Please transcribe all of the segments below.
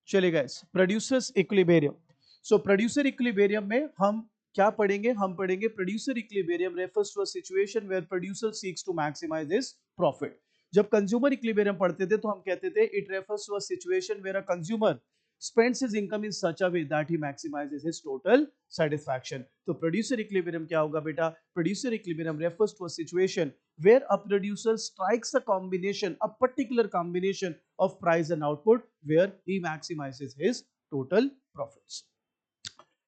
चलिए guys, producers equilibrium. So producer equilibrium में हम क्या पढ़ेंगे? हम पढ़ेंगे producer equilibrium refers to a situation where producer seeks to maximize his profit. जब कंज्यूमर इक्विलिब्रियम पढ़ते थे तो हम कहते थे it refers to a situation where a consumer spends his income in such a way that he maximizes his total satisfaction. तो producer equilibrium क्या होगा बेटा? Producer equilibrium refers to a situation where a producer strikes a particular combination of price and output where he maximizes his total profits.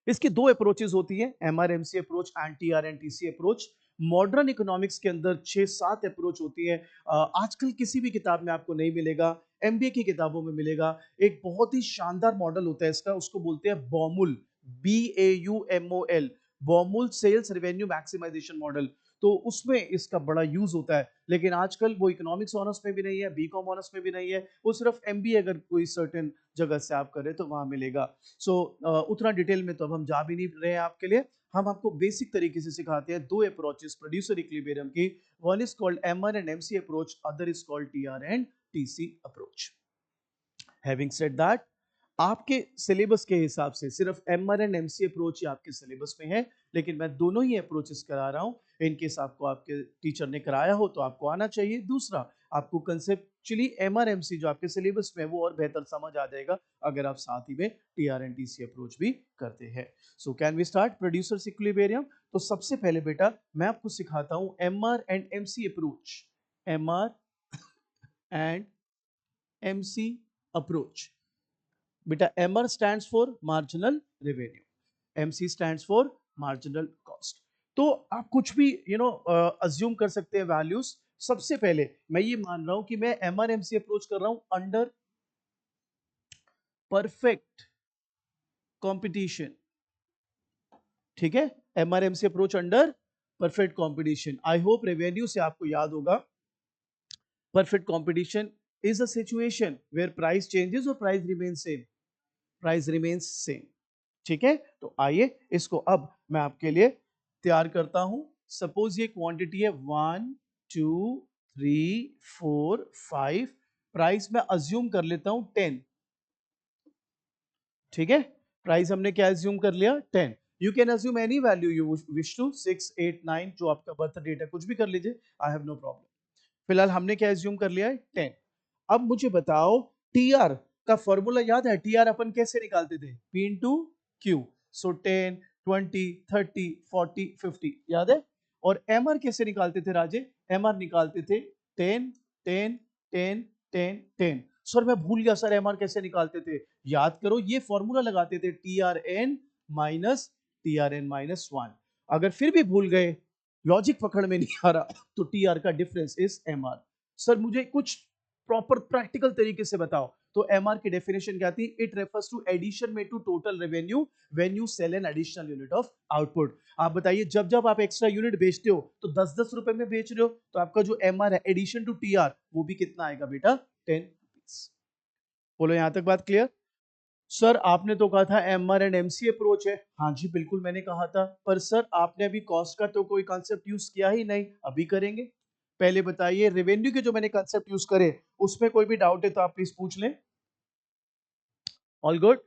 इसकी दो approaches होती हैं, MRMC approach and TR and TC approach. Modern economics के अंदर 6-7 approach होती है। आजकल किसी भी किताब में आपको नहीं मिलेगा, एमबीए की किताबों में मिलेगा। एक बहुत ही शानदार मॉडल होता है इसका, उसको बोलते हैं Baumol, BAUMOL, Baumol sales revenue maximization model. तो उसमें इसका बड़ा यूज होता है, लेकिन आजकल वो इकोनॉमिक्स ऑनर्स में भी नहीं है, बीकॉम ऑनर्स में भी नहीं है, वो सिर्फ एमबीए अगर कोई सर्टेन जगह से आप करें तो वहां मिलेगा। सो उतना डिटेल में तो अब हम जा भी नहीं रहे हैं आपके लिए। हम आपको बेसिक तरीके से सिखाते हैं दो अप्रोचेस प्रोड्यूसर इक्विलिब्रियम की। One is called MR and MC approach, other is called TR and TC approach. Having said that, आपके सिलेबस के हिसाब से सिर्फ एमआर एंड एमसी अप्रोच ही आपके सिलेबस में है, लेकिन मैं दोनों ही अप्रोचेस करा रहा हूं। इन केस आपको आपके टीचर ने कराया हो तो आपको आना चाहिए। दूसरा, आपको कंसेप्चुअली एमआर एमसी जो आपके सिलेबस में है वो और बेहतर समझ आ जाएगा अगर आप साथ ही में टीआर एंड टीसी अप्रोच भी करते हैं। So can we start producers equilibrium? तो सबसे पहले बेटा मैं आपको सिखाता हूं MR and MC approach. MR and MC approach. बेटा MR stands for marginal revenue, MC stands for marginal cost। तो आप कुछ भी अज्यूम कर सकते हैं वैल्यूज। सबसे पहले मैं ये मान रहा हूं कि मैं MRMC अप्रोच कर रहा हूं अंडर परफेक्ट कंपटीशन। ठीक है, MRMC approach under perfect competition. I hope revenue से आपको याद होगा, perfect competition is a situation where price changes और price remain same, price remains same. ठीक है, तो आइए इसको अब मैं आपके लिए तैयार करता हूं। सपोज ये क्वांटिटी है 1 2 3 4 5, प्राइस मैं अज्यूम कर लेता हूं 10। ठीक है, प्राइस हमने क्या अज्यूम कर लिया? 10। You can assume any value you wish to, 6 8 9, जो आपका बर्थ डेट है कुछ भी कर लीजिए, आई हैव नो प्रॉब्लम। फिलहाल हमने क्या अज्यूम कर लिया है? 10। अब मुझे बताओ, टीआर का फॉर्मूला याद है? टीआर अपन कैसे निकालते थे? P into Q. सो 10 20 30 40 50, याद है? और एमआर कैसे निकालते थे राजे? एमआर निकालते थे 10 10 10 10 10। सर मैं भूल गया सर, एमआर कैसे निकालते थे? याद करो, ये फॉर्मूला लगाते थे TRN-1। अगर फिर भी भूल गए, लॉजिक पकड़ में नहीं आ रहा, तो टीआर का डिफरेंस इज एमआर। सर मुझे कुछ प्रॉपर प्रैक्टिकल तरीके से बताओ। तो एमआर की डेफिनेशन क्या थी? इट रेफर्स टू एडिशन में to total revenue when you sell an additional unit of output. आप बताइए, जब जब आप एक्स्ट्रा यूनिट बेचते हो तो 10-10 रुपए में बेच रहे हो, तो आपका जो एमआर है एडिशन टू टीआर वो भी कितना आएगा बेटा? 10 रुपीज। बोलो, यहां तक बात क्लियर? सर आपने तो कहा था एमआर एंड एमसी अप्रोच है। हाँ जी बिल्कुल मैंने कहा था, पर सर आपने अभी कॉस्ट का तो कोई कॉन्सेप्ट यूज किया ही नहीं, अभी करेंगे। पहले बताइए, रेवेन्यू के जो मैंने कॉन्सेप्ट यूज करे उसमें कोई भी डाउट है तो आप प्लीज पूछ लें। All good.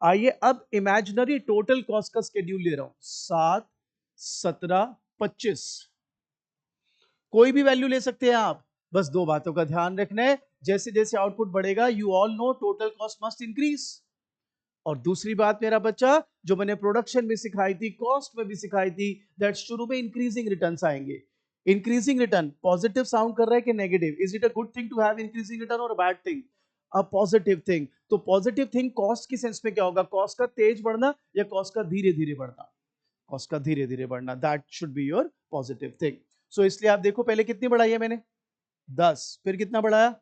आइए अब इमेजिनरी टोटल कॉस्ट का स्केड्यूल ले रहा हूं, 7 17 25। कोई भी वैल्यू ले सकते हैं आप, बस दो बातों का ध्यान रखना है। जैसे जैसे आउटपुट बढ़ेगा, you all know total cost must increase. और दूसरी बात मेरा बच्चा, जो मैंने प्रोडक्शन में सिखाई थी, कॉस्ट में भी सिखाई थी, दैट शुरू में इंक्रीजिंग रिटर्न्स आएंगे। इंक्रीजिंग रिटर्न पॉजिटिव साउंड कर रहा है कि negative? Is it a good thing to have increasing return और bad thing? A positive thing. तो पॉजिटिव थिंग कॉस्ट की सेंस में क्या होगा? कॉस्ट का तेज बढ़ना या कॉस्ट का धीरे धीरे बढ़ना? कॉस्ट का धीरे धीरे बढ़ना, that should be your positive thing. So इसलिए आप देखो, पहले कितनी बढ़ाई है मैंने? 10। फिर कितना बढ़ाया?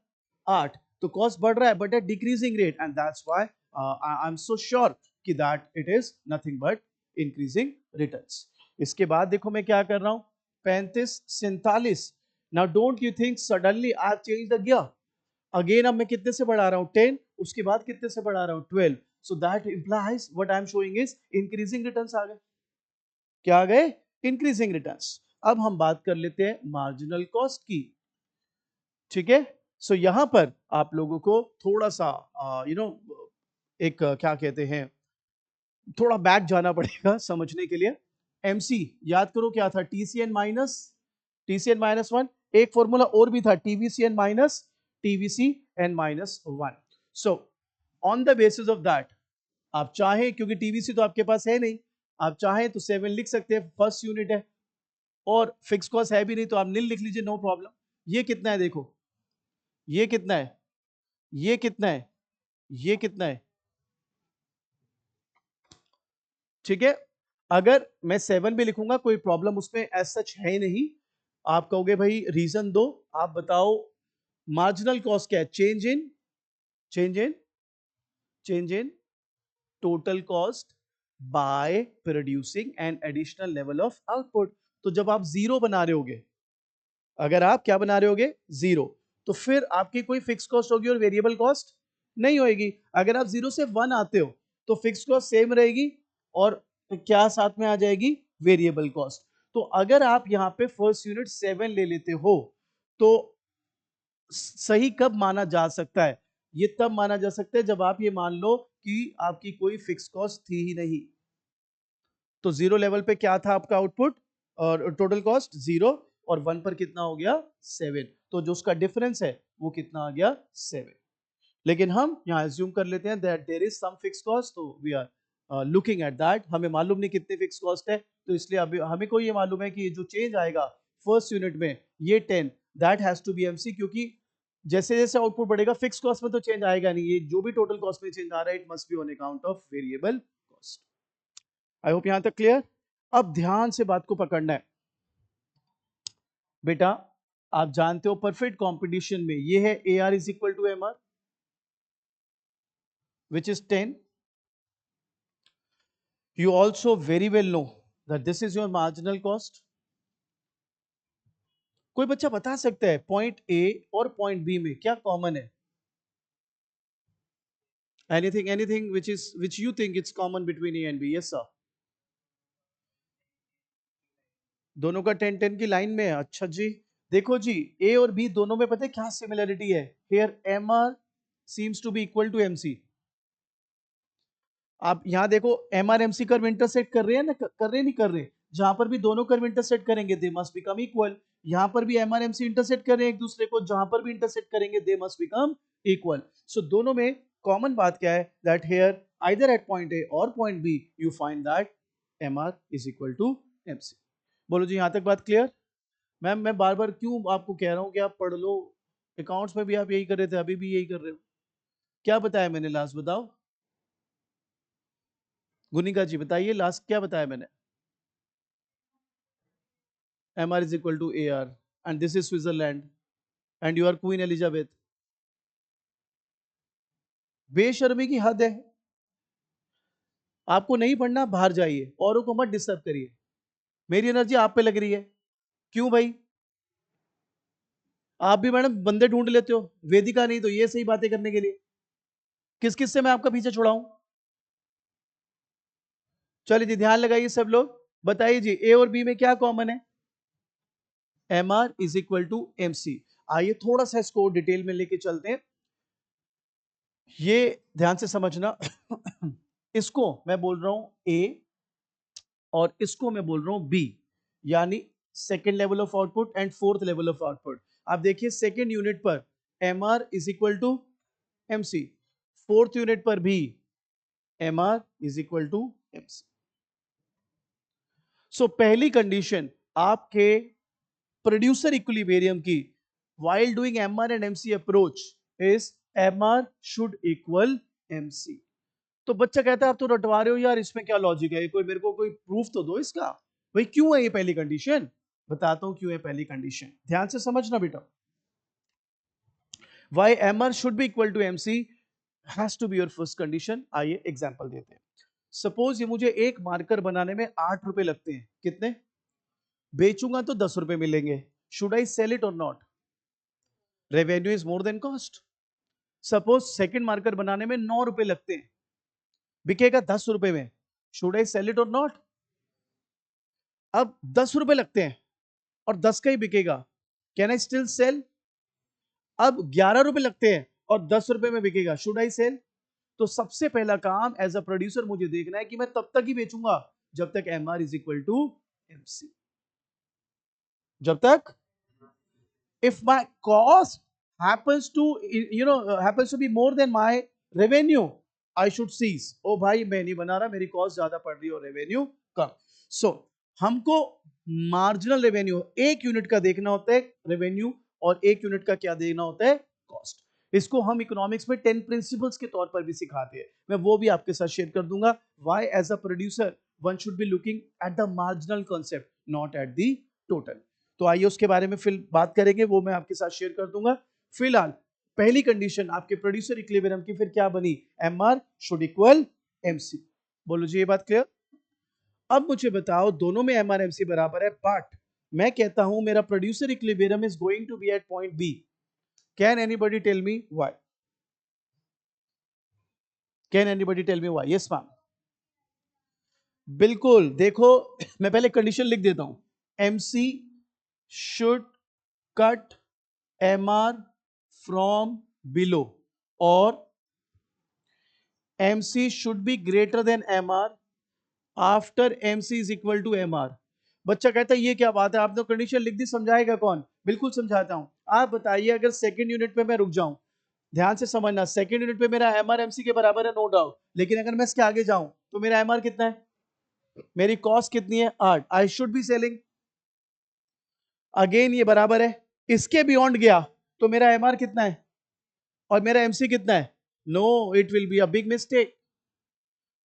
8। तो कॉस्ट बढ़ रहा है but at decreasing rate, and that's why I am so sure कि that it is nothing but increasing returns. इसके बाद देखो मैं क्या कर रहा हूं, 35 47। Now don't you think suddenly I have change the gear again? अब मैं कितने से बढ़ा रहा हूं? 10। उसके बाद कितने से बढ़ा रहा हूं? 12। So that implies what I am showing is increasing returns आ गए। क्या आ गए? Increasing returns. अब हम बात कर लेते हैं मार्जिनल कॉस्ट की। ठीक है, सो यहां पर आप लोगों को थोड़ा सा एक क्या कहते हैं, थोड़ा बैक जाना पड़ेगा समझने के लिए। एमसी याद करो क्या था, टीसीएन माइनस वन। एक फॉर्मूला और भी था, TVCN minus TVCN minus one. So on the basis of that आप चाहें, क्योंकि टीवीसी तो आपके पास है नहीं, आप चाहें तो 7 लिख सकते हैं, फर्स्ट यूनिट है और फिक्स कॉस्ट है भी नहीं तो आप नील लिख लीजिए, नो प्रॉब्लम। ये कितना है देखो, ये कितना है, ये कितना है, ये कितना है, ठीक है। अगर मैं 7 भी लिखूंगा कोई प्रॉब्लम उसमें एज सच है ही नहीं। आप कहोगे भाई रीजन दो, आप बताओ मार्जिनल कॉस्ट क्या है, change in change in total cost by producing an additional level of output. तो जब आप जीरो बना रहे होगे, अगर आप क्या बना रहे होगे, जीरो, तो फिर आपकी कोई फिक्स कॉस्ट होगी और वेरिएबल कॉस्ट नहीं होगी। अगर आप जीरो से 1 आते हो तो फिक्स कॉस्ट सेम रहेगी और क्या साथ में आ जाएगी, वेरिएबल कॉस्ट। तो अगर आप यहां पे फर्स्ट यूनिट 7 ले लेते हो तो सही कब माना जा सकता है, ये तब माना जा सकता है जब आप ये मान लो कि आपकी कोई फिक्स कॉस्ट थी ही नहीं। तो जीरो लेवल पे क्या था आपका आउटपुट और टोटल कॉस्ट जीरो, और 1 पर कितना हो गया, 7। तो जो उसका डिफरेंस है वो कितना आ गया, 7। लेकिन हम यहाँ एज्यूम कर लेते हैं that there is some fix cost, तो we are looking at that. हमें मालूम नहीं कितनी फिक्स कॉस्ट है, तो इसलिए अभी हमें को ये मालूम है कि जो चेंज आएगा फर्स्ट यूनिट में ये 10, that has to be MC, क्योंकि जैसे जैसे आउटपुट बढ़ेगा फिक्स कॉस्ट में तो चेंज आएगा नहीं, ये जो भी टोटल कॉस्ट में चेंज आ रहा है it must be on account of variable cost. I hope यहां तक क्लियर। अब ध्यान से बात को पकड़ना है बेटा। आप जानते हो परफेक्ट कंपटीशन में ये है A R is equal to M R which is 10। You also very well know that this is your marginal cost. कोई बच्चा बता सकता है पॉइंट ए और पॉइंट बी में क्या कॉमन है, anything which you think it's common between A and B? Yes sir, दोनों का 10-10 की लाइन में है। अच्छा जी, देखो जी ए और बी दोनों में पता है क्या सिमिलरिटी है, here M R seems to be equal to M C. आप यहां देखो M R M C curve intersect कर रहे हैं ना, कर रहे नहीं कर रहे, जहां पर भी दोनों कर्व इंटरसेक्ट करेंगे दे मस्ट बिकम इक्वल। यहां पर भी M R M C intersect कर रहे हैं एक दूसरे को, जहां पर भी इंटरसेक्ट करेंगे they must become equal. So दोनों में कॉमन बात क्या है, that here either at point A और point B you find that M R is equal to M C. बोलो जी यहां तक बात क्लियर। मैम मैं बार बार क्यों आपको कह रहा हूं कि आप पढ़ लो, अकाउंट्स में भी आप यही कर रहे थे, अभी भी यही कर रहे हो। क्या बताया मैंने लास्ट, बताओ गुनिका जी बताइए, लास्ट क्या बताया मैंने। MR is equal to AR and this is Switzerland and you are Queen Elizabeth। बेशर्मी की हद है। आपको नहीं पढ़ना बाहर जाइए, औरों को मत डिस्टर्ब करिए, मेरी एनर्जी आप पे लग रही है। क्यों भाई, आप भी मैडम बंदे ढूंढ लेते हो, वेदिका नहीं तो ये सही बातें करने के लिए। किस किस से मैं आपका पीछे छुड़ाऊं। चलिए जी ध्यान लगाइए सब लोग, बताइए जी ए और बी में क्या कॉमन है, M R is equal to M C. आइए थोड़ा सा इसको डिटेल में लेके चलते हैं, ये ध्यान से समझना। इसको मैं बोल रहा हूं ए और इसको मैं बोल रहा हूं बी, यानी second level of output and fourth level of output. आप देखिए सेकेंड यूनिट पर M R is equal to M C, fourth unit पर भी M R is equal to M C. So पहली कंडीशन आपके प्रोड्यूसर इक्विलिब्रियम की while doing MR and MC approach is MR should equal MC। तो बच्चा कहता है आप तो रटवा रहे हो यार, इसमें क्या लॉजिक है, कोई मेरे को कोई प्रूफ तो दो इसका। भाई क्यों है ये पहली कंडीशन, बताता हूं क्यों है पहली कंडीशन, ध्यान से समझना बेटा। why MR should be equal to MC has to be your first condition। आइए एग्जांपल देते हैं। सपोज ये मुझे एक मार्कर बनाने में 8 रुपए लगते हैं, कितने, बेचूंगा तो 10 रुपए मिलेंगे, शुड आई सेल इट और not, revenue is more than cost. Suppose second marker बनाने में 9 रुपए लगते हैं, बिकेगा 10 रुपए में, शुड आई सेल इट और नॉट। अब 10 रुपए लगते हैं और 10 का ही बिकेगा, कैन आई स्टिल सेल। अब 11 रुपए लगते हैं और 10 रुपए में बिकेगा, शुड आई सेल। तो सबसे पहला काम एज अ प्रोड्यूसर मुझे देखना है कि मैं तब तक ही बेचूंगा जब तक MR is equal to MC। जब तक if my cost happens to happens to be more than my revenue, I should cease। ओ भाई मैं नहीं बना रहा, मेरी कॉस्ट ज्यादा पड़ रही है और रेवेन्यू कम। सो हमको मार्जिनल रेवेन्यू एक यूनिट का देखना होता है रेवेन्यू, और एक यूनिट का क्या देखना होता है कॉस्ट। इसको हम इकोनॉमिक्स में 10 प्रिंसिपल्स के तौर पर भी सिखाते हैं, मैं वो भी आपके साथ शेयर कर दूंगा। Why as a producer one should be looking at the marginal concept, not at the total. तो आइए उसके बारे में फिर बात करेंगे, वो मैं आपके साथ शेयर कर दूंगा। फिलहाल पहली कंडीशन आपके प्रोड्यूसर इक्विलिब्रियम की फिर क्या बनी, MR शुड इक्वल MC। बोलो जी ये बात क्लियर। अब मुझे बताओ दोनों में MR MC बराबर है, बट मैं कहता हूं मेरा producer equilibrium is going to be at point B। Can anybody tell me why? Can anybody tell me why? Yes ma'am. बिल्कुल देखो मैं पहले कंडीशन लिख देता हूं, MC should cut MR from below or MC should be greater than MR after MC is equal to MR। बच्चा कहता है ये क्या बात है, आपने तो कंडीशन लिख दी, समझाएगा कौन? बिल्कुल समझाता हूं। आप बताइए अगर सेकंड यूनिट पे मैं रुक जाऊं, ध्यान से समझना, सेकंड यूनिट पे मेरा MR MC के बराबर है नो डाउट, लेकिन अगर मैं इसके आगे जाऊं तो मेरा MR कितना है, मेरी कॉस्ट कितनी है 8, I should be selling, again ये बराबर है, इसके बियॉन्ड गया तो मेरा MR कितना है और मेरा MC कितना है? No, it will be a big mistake,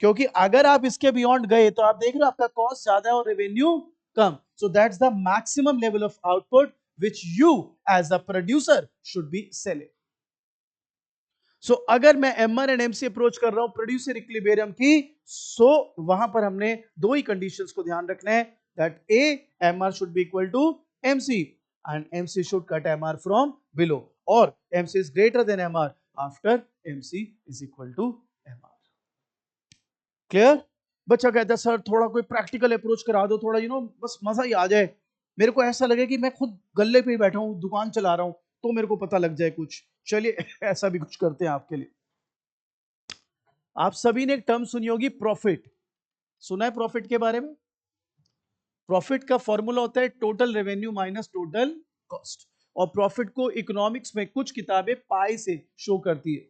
क्योंकि अगर आप इसके बियॉन्ड गए तो आप देख रहे हो आपका कॉस्ट ज्यादा है और रेवेन्यू कम। So that's the maximum level of output which you as a producer should be selling. So अगर मैं MR एंड MC अप्रोच कर रहा हूं प्रोड्यूसर इक्विलिब्रियम की, सो वहां पर हमने दो ही कंडीशंस को ध्यान रखना है, that A MR should be equal to MC and MC should cut MR from below or MC is greater than MR after MC is equal to MR। Clear? बच्चा कहता है सर थोड़ा कोई प्रैक्टिकल अप्रोच करा दो, थोड़ा बस मजा ही आ जाए, मेरे को ऐसा लगे कि मैं खुद गल्ले पे ही बैठा हूं, दुकान चला रहा हूं, तो मेरे को पता लग जाए कुछ। चलिए ऐसा भी कुछ करते हैं आपके लिए। आप सभी ने एक टर्म सुनी होगी प्रॉफिट, सुना है प्रॉफिट के बारे में? प्रॉफिट का फॉर्मूला होता है total revenue minus total cost, और प्रॉफिट को इकोनॉमिक्स में कुछ किताबें पाई से शो करती है।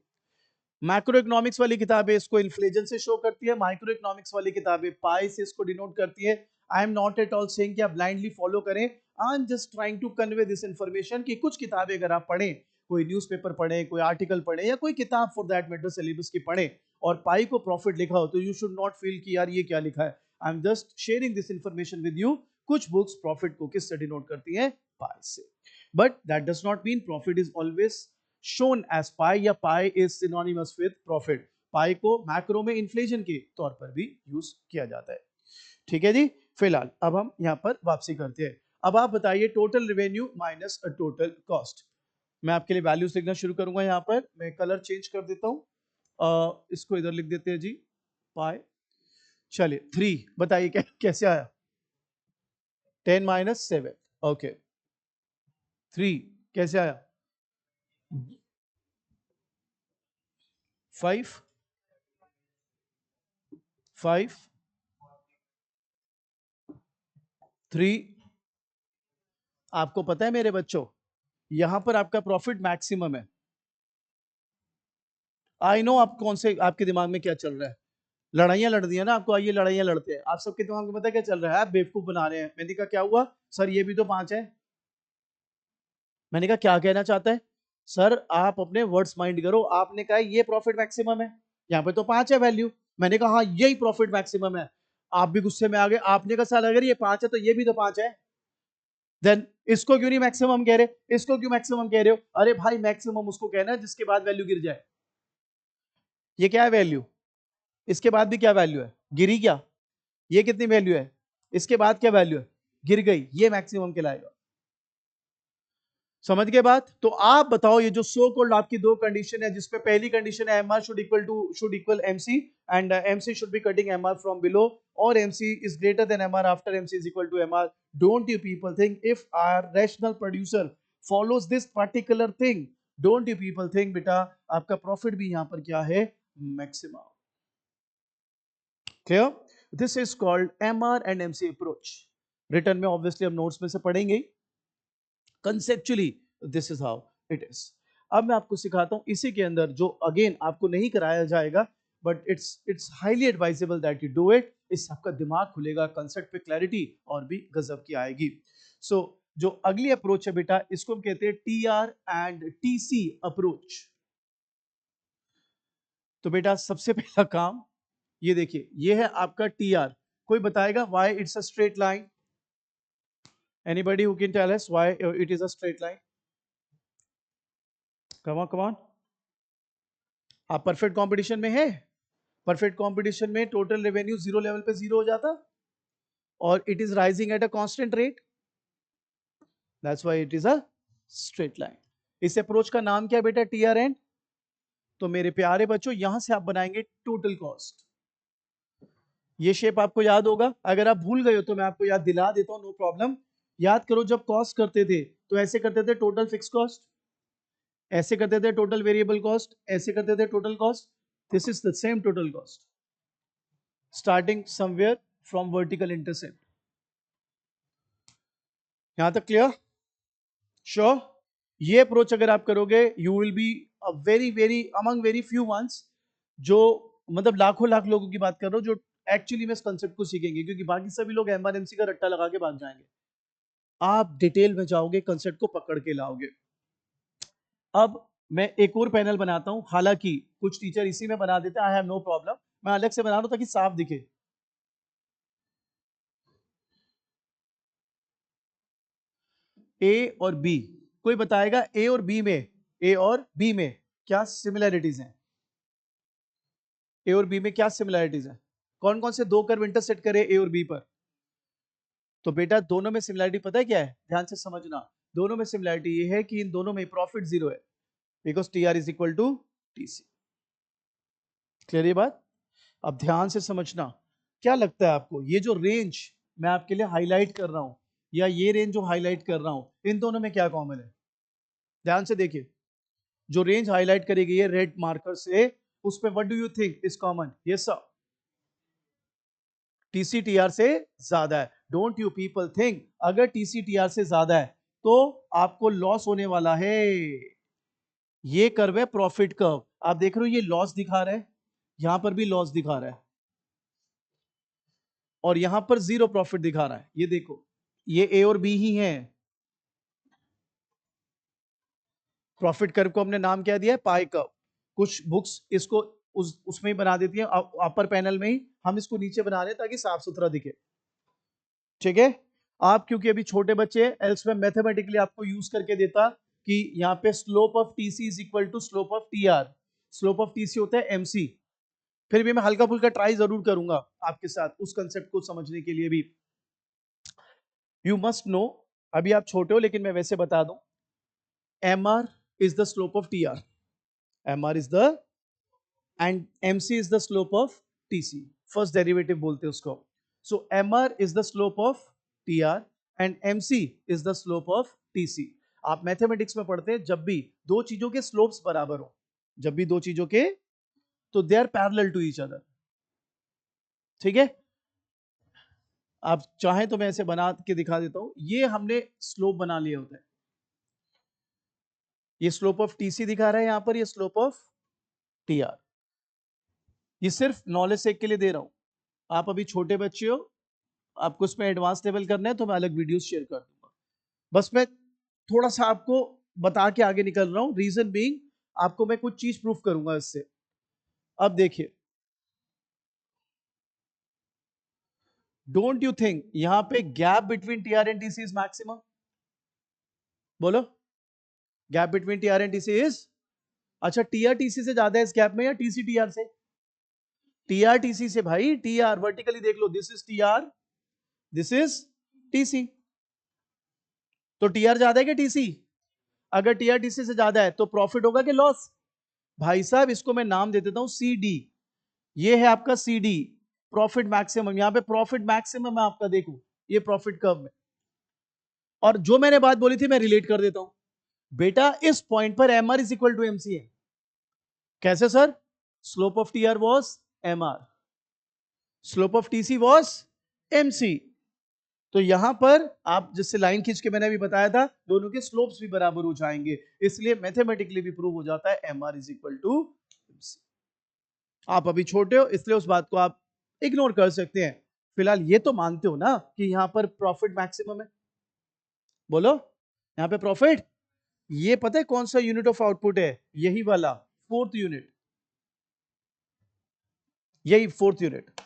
मैक्रो इकोनॉमिक्स वाली किताबें इसको इन्फ्लेशन से शो करती है, माइक्रो इकोनॉमिक्स वाली किताबें पाई से इसको डिनोट करती है। I am not at all saying कि आप ब्लाइंडली फॉलो करें, I am just trying to convey this information कि कुछ किताबें अगर आप पढ़ें, कोई न्यूज़पेपर पढ़ें, कोई आर्टिकल पढ़ें, या कोई किताब फॉर दैट मैटर सिलेबस की पढ़ें और पाई को प्रॉफिट लिखा हो, तो यू शुड नॉट फील कि यार ये क्या लिखा है। I am just sharing this information with you. कुछ बुक्स प्रॉफिट को किससे डिनोट करती हैं? पाई से, but that does not mean profit is always shown as pi या pi is synonymous with profit। पाई को मैक्रो में इन्फ्लेशन के तौर पर भी यूज किया जाता है। ठीक है जी। फिलहाल अब हम यहां पर वापसी करते हैं। अब आप बताइए total revenue minus total cost. मैं आपके लिए वैल्यूज लिखना शुरू करूंगा, यहां पर मैं कलर चेंज कर देता हूं, इसको इधर लिख देते हैं जी पाई। चलिए 3 बताइए कैसे आया? 10 माइनस 7, ओके 3 कैसे आया? 5 5 3। आपको पता है मेरे बच्चों, यहां पर आपका प्रॉफिट मैक्सिमम है। आई नो आप कौन से, आपके दिमाग में क्या चल रहा है, लड़ाइयां लड़ दी है ना आपको, आइए लड़ाइयां लड़ते हैं। आप सबके दिमाग में पता है क्या चल रहा है? आप बेवकूफ बना रहे हैं। मैंने कहा क्या हुआ सर, ये भी तो 5 है। मैंने कहा क्या कहना चाहता है सर, आप अपने वर्ड्स माइंड करो। आपने कहा ये प्रॉफिट मैक्सिमम है, यहाँ पे तो 5 है वैल्यू। मैंने कहा हाँ यही प्रॉफिट मैक्सिमम है। आप भी गुस्से में आ गए, आपने कहा सर अगर ये 5 है तो ये भी तो 5 है, देन इसको क्यों नहीं मैक्सिमम कह रहे, इसको क्यों मैक्सिमम कह रहे हो? अरे भाई मैक्सिमम उसको कहना है जिसके बाद वैल्यू गिर जाए। ये क्या है वैल्यू, इसके बाद भी क्या वैल्यू है, गिरी क्या? ये कितनी वैल्यू है, इसके बाद क्या वैल्यू है, गिर गई, ये मैक्सिमम कहलाएगा। समझ गए बात? तो आप बताओ ये जो सो कॉल्ड आपकी दो कंडीशन है, जिसपे पहली कंडीशन है MR should equal MC and MC should be cutting MR from below, और MC is greater than MR after MC is equal to MR। Don't you people think if our rational producer follows this particular thing, don't you people think बेटा आपका profit भी यहाँ पर क्या है, maximum. Clear? This is called MR and MC approach. Written में obviously हम notes में से पढ़ेंगे. Conceptually this is how it is. अब मैं आपको सिखाता हूं इसी के अंदर जो अगेन आपको नहीं कराया जाएगा, but it's highly advisable that you do it. इससे आपका दिमाग खुलेगा, कंसेप्ट पे क्लैरिटी और भी गजब की आएगी. सो जो अगली अप्रोच है बेटा, इसको हम कहते हैं टीआर एंड टीसी अप्रोच. तो बेटा सबसे पहला काम ये देखिए, ये है आपका टीआर. कोई बताएगा why it's a straight line? Anybody who can tell us why it is a straight line? Come on. आप परफेक्ट कंपटीशन में है? परफेक्ट कंपटीशन में टोटल रेवेन्यू जीरो लेवल पे जीरो हो जाता और it is rising at a constant rate. That's why it is a straight line. इस approach का नाम क्या है बेटा? TR and. तो मेरे प्यारे बच्चों यहां से आप बनाएंगे टोटल कॉस्ट. ये शेप आपको याद होगा. अगर आप भूल गए हो तो मैं आपको याद दिला देता हूं, नो प्रॉब्लम. याद करो, जब कॉस्ट करते थे तो ऐसे करते थे टोटल फिक्स कॉस्ट, ऐसे करते थे टोटल वेरिएबल कॉस्ट, ऐसे करते थे total cost. This is the same total cost starting somewhere from vertical intercept. यहां तक क्लियर? श्योर? ये अप्रोच अगर आप करोगे you will be a very very among very few once, जो मतलब लाखों लाख लोगों की बात कर रहा हूं जो एक्चुअली में इस कंसेप्ट को सीखेंगे, क्योंकि बाकी सभी लोग एमआरएमसी का रट्टा लगा के भाग जाएंगे. आप डिटेल में जाओगे, कंसेप्ट को पकड़ के लाओगे. अब मैं एक और पैनल बनाता हूं, हालांकि कुछ टीचर इसी में बना देते हैं, आई हैव नो प्रॉब्लम. मैं अलग से बना रहा हूं ताकि साफ दिखे. ए और बी. कोई बताएगा ए और बी में, ए और बी में क्या सिमिलैरिटीज हैं? ए और बी में क्या सिमिलैरिटीज हैं? कौन कौन से दो कर्व इंटरसेक्ट करे ए और बी पर? तो बेटा दोनों में सिमिलैरिटी पता है क्या है? ध्यान से समझना. दोनों में सिमिलैरिटी ये है कि इन दोनों में प्रॉफिट जीरो है, because T R is equal to TC. Clear ये बात? अब ध्यान से समझना. क्या लगता है आपको ये जो रेंज मैं आपके लिए हाईलाइट कर रहा हूं, या ये रेंज जो हाईलाइट कर रहा हूं, इन दोनों में क्या कॉमन है? ध्यान से देखिए. जो रेंज हाईलाइट करेगी ये रेड मार्कर से, उस पे what do you think is common? Yes sir, TCTR से ज्यादा है. डोंट यू पीपल थिंक अगर टीसीटीआर से ज्यादा है तो आपको लॉस होने वाला है. ये कर्व है प्रॉफिट कर्व. आप देख रहे हो ये लॉस दिखा रहा है, यहां पर भी लॉस दिखा रहा है, और यहां पर जीरो प्रॉफिट दिखा रहा है. ये देखो, ये ए और बी ही है. प्रॉफिट कर्व को हमने नाम क्या दिया है? पाई कर्व. कुछ बुक्स इसको उसमें ही बना देती है, अपर पैनल में ही. हम इसको नीचे बना रहे हैं ताकि साफ सुथरा दिखे. ठीक है? आप क्योंकि अभी छोटे बच्चे हैं, एल्स में मैथमेटिकली आपको यूज करके देता कि यहाँ पे slope of TC is equal to slope of TR. Slope of TC होता है एमसी. फिर भी मैं हल्का फुल्का ट्राई जरूर करूंगा आपके साथ उस कंसेप्ट को समझने के लिए भी. यू मस्ट नो, अभी आप छोटे हो लेकिन मैं वैसे बता दूं, mr is the slope of tr, mr is the and mc is the slope of tc. First derivative बोलते हैं उसको. सो mr is the slope of tr and mc is the slope of tc. आप mathematics में पढ़ते हैं जब भी दो चीजों के स्लोप्स बराबर हो, जब भी दो चीजों के, तो they are parallel to each other. ठीक है? आप चाहें तो मैं ऐसे बना के दिखा देता हूं. ये हमने स्लोप बना लिए होते हैं. ये स्लोप ऑफ टीसी दिखा रहा है यहां पर, ये स्लोप ऑफ टीआर. ये सिर्फ नॉलेज सेक के लिए दे रहा हूं. आप अभी छोटे बच्चे हो, आपको इसमें एडवांस लेवल करना है तो मैं अलग वीडियोस शेयर कर दूंगा. बस मैं थोड़ा सा आपको बता के आगे निकल रहा हूं. रीजन बीइंग आपको मैं कुछ चीज प्रूफ करूंगा इससे. अब देखिए, डोंट यू थिंक यहां पे gap between TR and TC is maximum? बोलो, gap between TR and TC is, अच्छा टीआर टीसी से ज्यादा है इस गैप में या टीसी टीआर से? टीआर टीसी से भाई. टीआर वर्टिकली देख लो, this is TR, this is TC. तो टीआर ज्यादा है कि टीसी? अगर टीआर टीसी से ज्यादा है तो प्रॉफिट होगा कि लॉस? भाई साहब इसको मैं नाम दे देता हूं सी डी. ये है आपका सी डी, प्रॉफिट मैक्सिमम. यहां पे प्रॉफिट मैक्सिमम है आपका, देखो ये प्रॉफिट कर्व में. और जो मैंने बात बोली थी मैं रिलेट कर देता हूं. बेटा इस पॉइंट पर MR is equal to MC है. कैसे sir? Slope of TR was MR. Slope of TC was MC. तो यहां पर आप जिससे लाइन खींच के मैंने अभी बताया था, दोनों के स्लोप्स भी बराबर हो जाएंगे, इसलिए मैथमेटिकली भी प्रूव हो जाता है MR is equal to MC. आप अभी छोटे हो इसलिए उस बात को आप इग्नोर कर सकते हैं. फिलहाल ये तो मानते हो ना कि यहां पर प्रॉफिट मैक्सिमम है. बोलो, यहां पे प्रॉफिट, ये पता है कौन सा यूनिट ऑफ आउटपुट है? यही वाला, फोर्थ यूनिट. यही फोर्थ यूनिट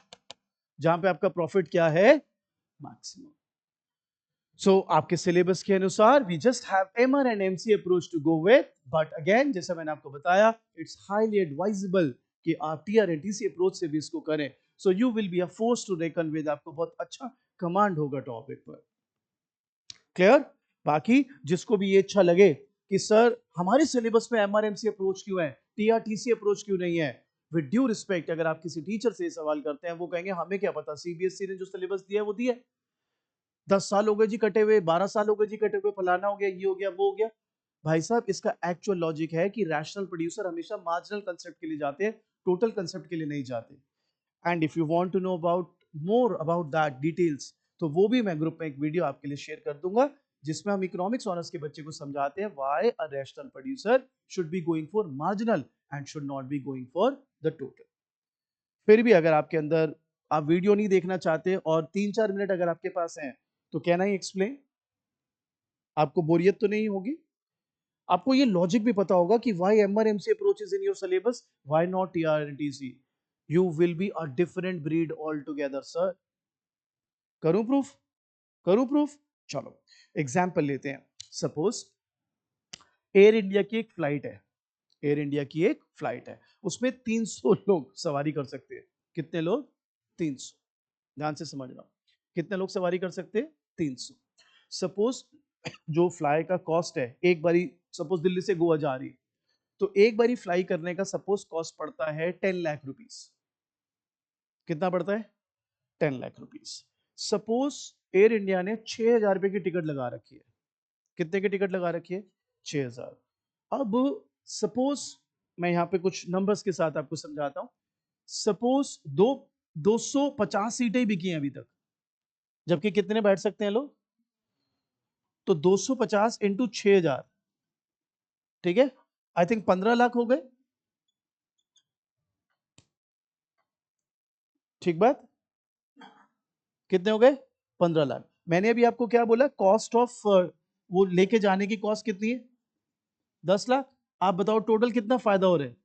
जहां पे आपका प्रॉफिट क्या है? मैक्सिमम. सो आपके सिलेबस के अनुसार we just have MR and MC approach to go with, but again जैसा मैंने आपको बताया, इट्स हाईली एडवाइजेबल कि आप TR एंड TC अप्रोच से भी इसको करें. So you will be a force to reckon with. आपको बहुत अच्छा कमांड होगा टॉपिक पर. क्लियर? बाकी जिसको भी ये अच्छा लगे कि सर हमारे सिलेबस में MR MC अप्रोच क्यों है, TR TC अप्रोच क्यों नहीं है, विद ड्यू रिस्पेक्ट अगर आप किसी टीचर से सवाल करते हैं, वो कहेंगे हमें क्या पता, CBSE ने जो सिलेबस दिया है वो दिया है. 10 साल हो गए जी कटे हुए, 12 साल हो गए जी कटे हुए, फलाना हो गया, ये हो गया, वो हो गया. भाई साहब, इसका एक्चुअल लॉजिक है कि रैशनल प्रोड्यूसर हमेशा मार्जिनल कंसेप्ट के लिए जाते हैं, टोटल कंसेप्ट के लिए नहीं जाते. And if you want to know about more about that details, तो वो भी मैं ग्रुप में एक वीडियो आपके लिए शेयर कर दूंगा, जिसमें हम इकोनॉमिक्स ऑनर्स के बच्चे को समझाते हैं why a rational producer should be going for marginal and should not be going for the total. फिर भी अगर आपके अंदर आप वीडियो नहीं देखना चाहते और 3-4 मिनट अगर आपके पास हैं, तो कैन आई एक्सप्लेन? आपको बोरियत तो नहीं होगी? आपको ये लॉजिक भी पता होगा कि why MR MC approach is in your syllabus, why not TR and TC. You will be a different breed altogether, sir. करूं प्रूफ? करूं प्रूफ? चलो एग्जाम्पल लेते हैं. सपोज एयर इंडिया की एक फ्लाइट है. एयर इंडिया की एक फ्लाइट है, उसमें 300 लोग सवारी कर सकते हैं. कितने लोग? 300. ध्यान से समझना, कितने लोग सवारी कर सकते हैं? 300. सपोज जो फ्लाई का कॉस्ट है, एक बारी सपोज दिल्ली से गोवा जा रही है, तो एक बारी फ्लाई करने का सपोज कॉस्ट पड़ता है 10 लाख रुपीस. कितना पड़ता है? 10 lakh rupees. Suppose air India ने 6,000 रुपए की टिकट लगा रखी है. कितने की टिकट लगा रखी है? 6,000. अब सपोज मैं यहां पे कुछ नंबर्स के साथ आपको समझाता हूं. सपोज 250 सीटें बिकी हैं अभी तक, जबकि कितने बैठ सकते हैं लोग? तो 250 इंटू 6,000, ठीक है, आई थिंक 15 लाख हो गए. ठीक बात? कितने हो गए? 15 लाख. मैंने अभी आपको क्या बोला? कॉस्ट ऑफ वो लेके जाने की कॉस्ट कितनी है? 10 लाख. आप बताओ टोटल कितना फायदा हो रहा है?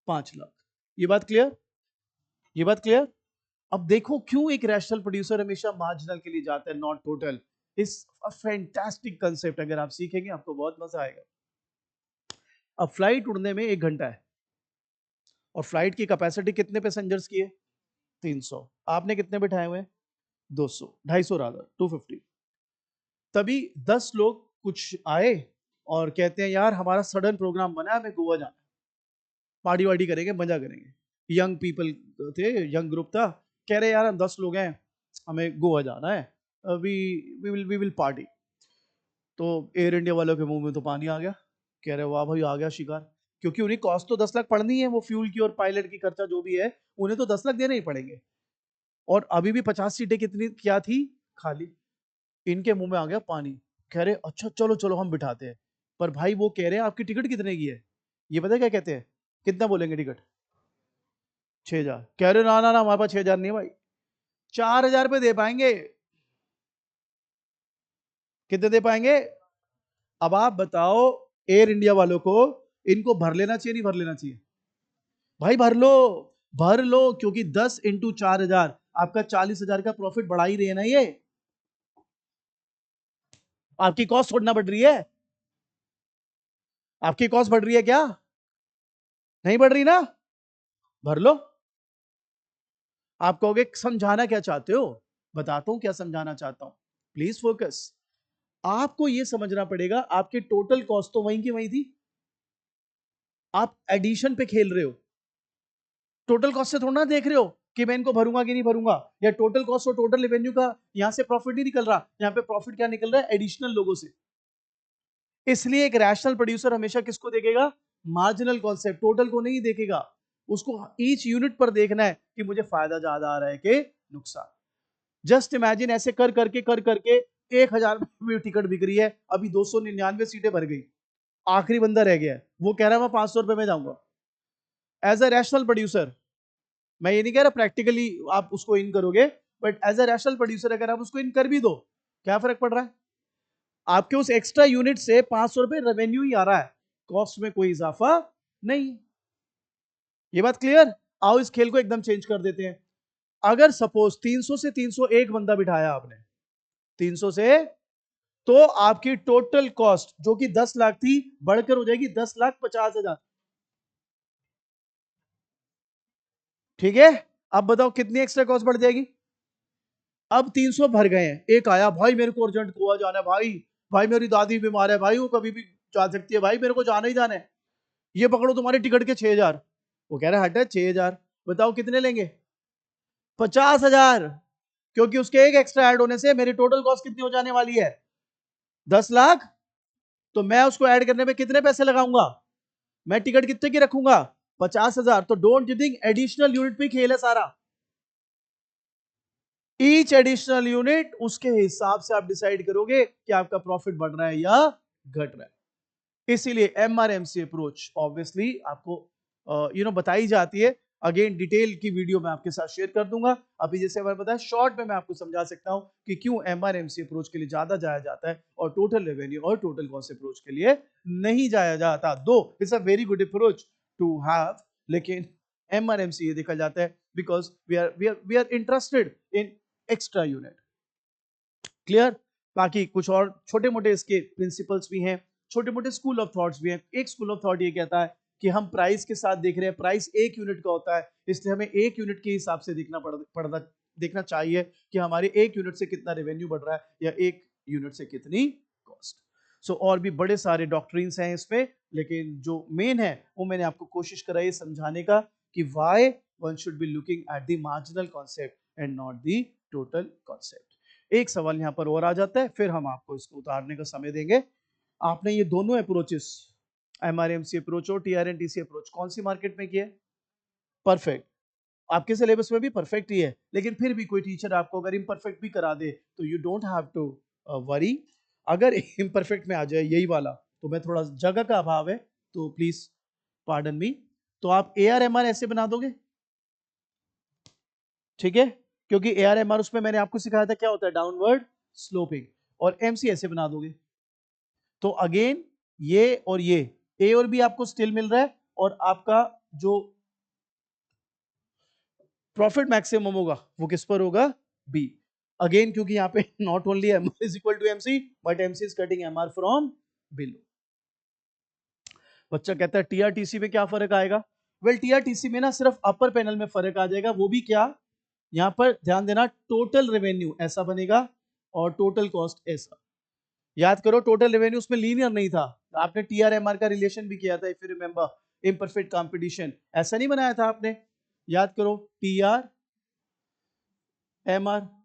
5 लाख. ये बात क्लियर? ये बात क्लियर? अब देखो क्यों एक रैशनल प्रोड्यूसर हमेशा मार्जिनल के लिए जाता है, नॉट टोटल. इस फैंटास्टिक कंसेप्ट अगर आप सीखेंगे आपको बहुत मजा आएगा. अब फ्लाइट उड़ने में 1 घंटा है, और फ्लाइट की कैपेसिटी कितने पैसेंजर्स की है? 300. आपने कितने बिठाए हुए हैं? 200, 250 रादर 250. तभी 10 लोग कुछ आए और कहते हैं यार हमारा सडन प्रोग्राम बना है, हमें गोवा जाना है, पार्टी वार्टी करेंगे, मजा करेंगे. यंग पीपल थे, यंग ग्रुप था, कह रहे यार हम 10 लोग हैं, हमें गोवा जाना है, वी विल पार्टी. तो एयर इंडिया वालों के मुंह में तो पानी आ गया, कह रहे वाह भाई आ गया शिकार, क्योंकि उन्हें कॉस्ट तो 10 लाख पड़नी है, वो फ्यूल की और पायलट की खर्चा जो भी है, उन्हें तो 10 लाख देने ही पड़ेंगे. और अभी भी 50 सीटें कितनी क्या थी? खाली. इनके मुंह में आ गया पानी, कह रहे अच्छा चलो चलो हम बिठाते हैं. पर भाई वो कह रहे हैं आपकी टिकट कितने की है? ये पता है क्या कहते हैं? कितना बोलेंगे टिकट? 6,000. कह रहे ना ना ना हमारे पास 6,000 नहीं है भाई, 4,000 रुपये दे पाएंगे. कितने दे पाएंगे? अब आप बताओ, एयर इंडिया वालों को इनको भर लेना चाहिए नहीं भर लेना चाहिए? भाई भर लो, भर लो, क्योंकि 10 इंटू 4,000 आपका 40,000 का प्रॉफिट बढ़ा ही रहे हैं ना. ये आपकी कॉस्ट थोड़ी ना बढ़ रही है. आपकी कॉस्ट बढ़ रही है क्या? नहीं बढ़ रही ना. भर लो. आप कहोगे समझाना क्या चाहते हो? बताता हूं क्या समझाना चाहता हूं. Please focus. आपको यह समझना पड़ेगा आपकी टोटल कॉस्ट तो वहीं की वहीं थी, आप एडिशन पे खेल रहे हो. टोटल कॉस्ट से थोड़ा ना देख रहे हो कि मैं इनको भरूंगा कि नहीं भरूंगा, या टोटल कॉस्ट और टोटल रेवेन्यू का यहां से प्रॉफिट नहीं निकल रहा. यहां पे प्रॉफिट क्या निकल रहा है? एडिशनल लोगों से. इसलिए एक रैशनल प्रोड्यूसर हमेशा किसको देखेगा? मार्जिनल कॉन्सेप्ट, टोटल को नहीं देखेगा. उसको ईच यूनिट पर देखना है कि मुझे फायदा ज्यादा आ रहा है कि नुकसान। जस्ट इमेजिन ऐसे कर करके 1000 में टिकट बिक रही है, अभी 299 सीटें भर गई, आखिरी बंदा रह गया है, वो कह रहा है मैं 500 रुपए में जाऊंगा। एज अ रैशनल प्रोड्यूसर, मैं ये नहीं कह रहा प्रैक्टिकली आप उसको इन करोगे, but as a rational producer अगर आप उसको इन कर भी दो, क्या फर्क पड़ रहा है? आपके उस एक्स्ट्रा यूनिट से 500 रुपए रेवेन्यू ही आ रहा है, कॉस्ट में कोई इजाफा नहीं। ये बात क्लियर? आओ इस खेल को एकदम चेंज कर देते हैं। अगर सपोज 300 से 301 बंदा बिठाया आपने, 300 से, तो आपकी टोटल कॉस्ट जो कि 10 लाख थी बढ़कर हो जाएगी 10,50,000। ठीक है, अब बताओ कितनी एक्स्ट्रा कॉस्ट बढ़ जाएगी? अब 300 भर गए हैं, एक आया भाई मेरे को अर्जेंट गोवा जाना है भाई, भाई मेरी दादी बीमार है भाई, वो कभी भी जा सकती है भाई, मेरे को जाना ही जाना है, ये पकड़ो तुम्हारे टिकट के 6,000। वो कह रहा है हट है 6,000, बताओ कितने लेंगे? 50,000, क्योंकि उसके एक एक्स्ट्रा ऐड होने से मेरी टोटल कॉस्ट कितनी हो जाने वाली है? 10 लाख। तो मैं उसको ऐड करने में कितने पैसे लगाऊंगा? मैं टिकट कितने की रखूंगा? 50,000। तो don't you think additional unit पे खेल है सारा? ईच एडिशनल यूनिट उसके हिसाब से आप डिसाइड करोगे कि आपका प्रॉफिट बढ़ रहा है या घट रहा है। इसीलिए एमआरएमसी अप्रोच ऑब्वियसली आपको बताई जाती है। अगेन डिटेल की वीडियो मैं आपके साथ शेयर कर दूंगा। अभी जैसे मैंने बताया शॉर्ट में मैं आपको समझा सकता हूं कि क्यों एमआरएमसी अप्रोच के लिए ज्यादा जाया जाता है और टोटल रेवेन्यू और टोटल कॉस्ट अप्रोच के लिए नहीं जाया जाता। Though it's a very good approach to have, लेकिन एमआरएमसी ये देखा जाता है because we are interested in extra unit. Clear? बाकी कुछ और छोटे मोटे इसके प्रिंसिपल्स भी हैं, छोटे मोटे स्कूल ऑफ थॉट्स भी हैं। एक स्कूल ऑफ थॉट ये कहता है कि हम प्राइस के साथ देख रहे हैं, प्राइस एक यूनिट का होता है, इसलिए हमें एक यूनिट के हिसाब से देखना चाहिए कि हमारे एक यूनिट से कितना रेवेन्यू बढ़ रहा है या एक यूनिट से कितनी कॉस्ट। सो और भी बड़े सारे डॉक्ट्रिन्स हैं इसमें, लेकिन जो मेन है वो मैंने आपको कोशिश कराई समझाने का कि why one should be looking at the marginal concept and not the total concept. एक सवाल यहां पर और आ जाता है, फिर हम आपको इसको उतारने का समय देंगे। आपने ये दोनों अप्रोचेस, एमआरएमसी अप्रोच और टीआरएनटीसी अप्रोच, कौन सी मार्केट में किया है? परफेक्ट। आपके सिलेबस में भी परफेक्ट ही है, लेकिन फिर भी कोई टीचर आपको अगर इम्परफेक्ट भी करा दे तो you don't have to worry. अगर इम्परफेक्ट में आ जाए यही वाला, तो मैं थोड़ा जगह का अभाव है तो प्लीज पार्डन मी, तो आप ARMR ऐसे बना दोगे? ठीक है, क्योंकि ARMR उसमें मैंने आपको सिखाया था क्या होता है, डाउनवर्ड स्लोपिंग, और MC ऐसे बना दोगे। तो अगेन ये और ये A और B आपको स्टिल मिल रहा है, और आपका जो प्रॉफिट मैक्सिमम होगा वो किस पर होगा? B। अगेन क्योंकि यहाँ पे not only MR is equal to MC but MC is cutting MR from below. बच्चा कहता है TRTC में क्या फर्क आएगा? वेल TRTC में ना सिर्फ अपर पैनल में फर्क आ जाएगा, वो भी क्या, यहां पर ध्यान देना, टोटल रेवेन्यू ऐसा बनेगा और टोटल कॉस्ट ऐसा। याद करो टोटल रेवेन्यू उसमें लीनियर नहीं था, आपने TRMR का रिलेशन भी किया था, if you remember imperfect competition, ऐसा नहीं बनाया था आपने? याद करो TRMR,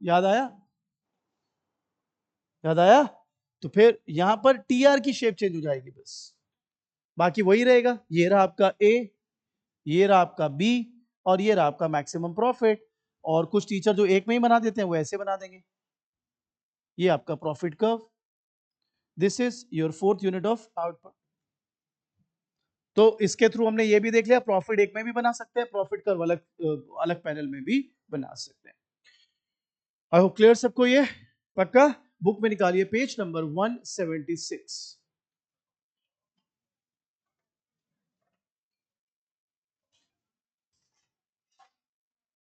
याद आया? याद आया? तो फिर यहां पर TR की शेप चेंज हो जाएगी बस, बाकी वही रहेगा। ये रहा आपका A, ये रहा आपका B, और ये रहा आपका मैक्सिमम प्रॉफिट। और कुछ टीचर जो एक में ही बना देते हैं वो ऐसे बना देंगे, ये आपका profit curve, this is your fourth unit of output. तो इसके थ्रू हमने ये भी देख लिया प्रॉफिट एक में भी बना सकते हैं, प्रॉफिट कर्व अलग अलग पैनल में भी बना सकते हैं। आई होप क्लियर सबको ये? पक्का? बुक में निकालिए पेज नंबर 176।